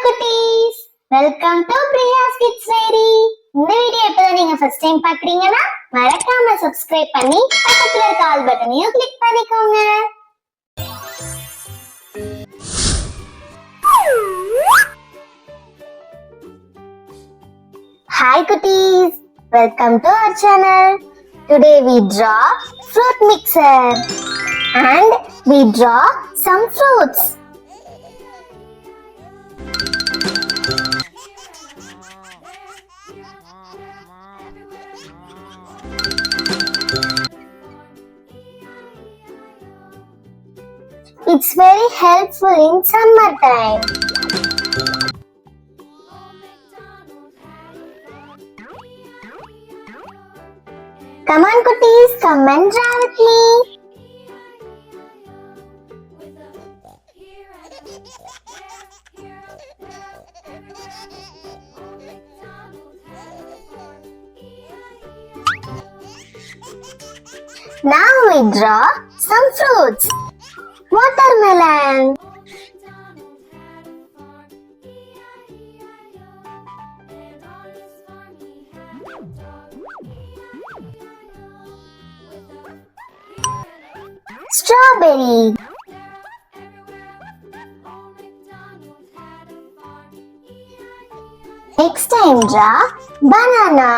குட்டீஸ், welcome to Priya's Kids Diary. இந்த video இப்பதான் நீங்க ஃபர்ஸ்ட் டைம் பாக்குறீங்கன்னா மறக்காம சப்ஸ்கிரைப் பண்ணி பக்கத்துல இருக்க ஆல் பட்டனையும் கிளிக் பண்ணிக்கோங்க. Hi cuties, welcome to our channel. Today we draw fruit mixer and we draw some fruits. It's very helpful in summertime. Come on cuties, come and draw with me. Now we draw some fruits. Watermelon, strawberry, next time draw banana,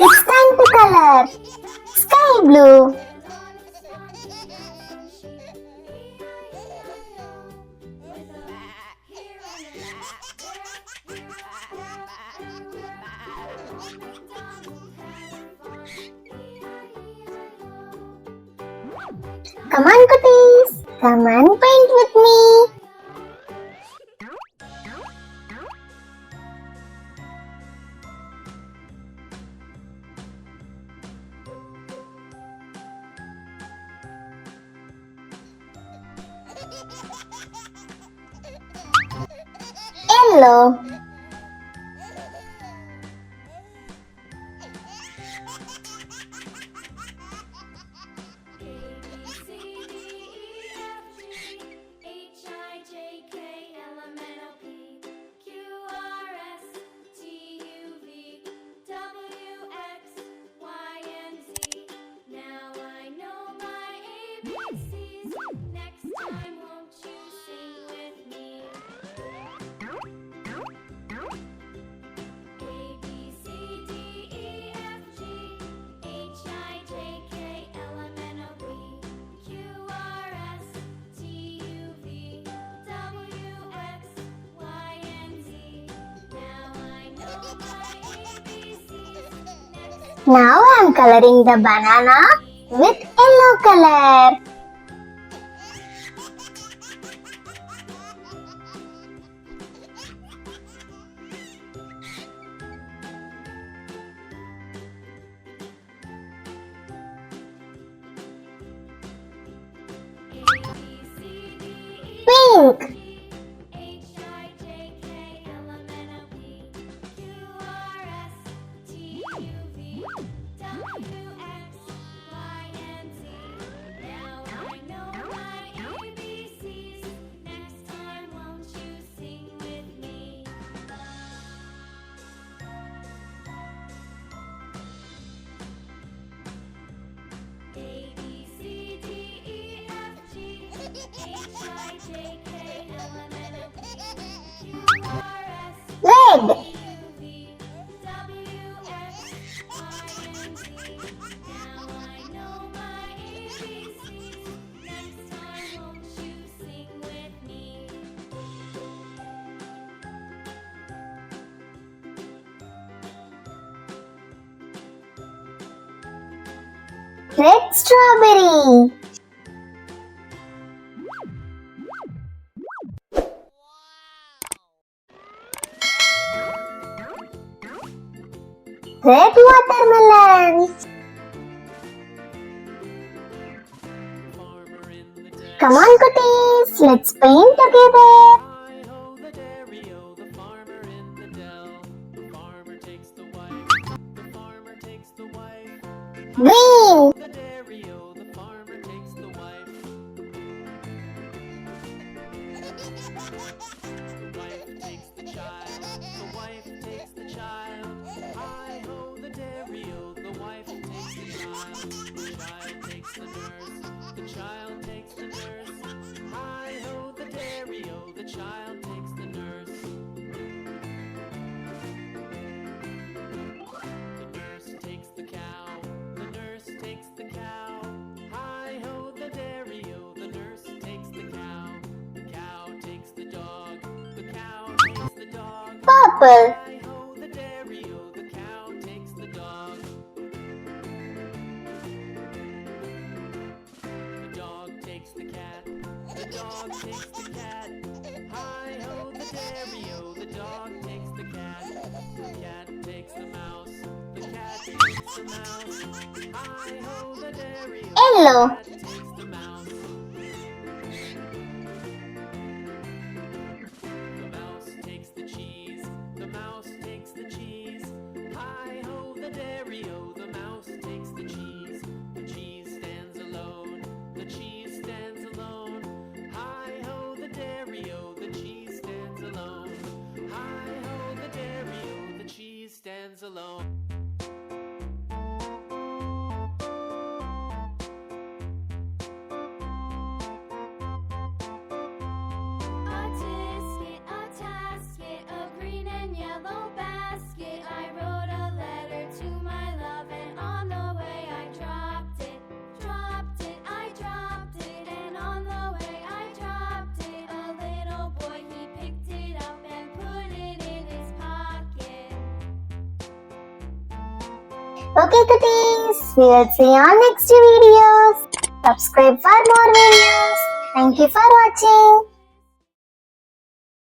it's time to color. Sky blue, come on cuties, come and paint with me. Yellow, now I am coloring the banana with yellow color. Pink, red, red strawberry, Red watermelon. Come on, cuties, let's paint together. Green. Purple. Yellow. Okay, cuties, we will see you on next videos. Subscribe for more videos. Thank you for watching.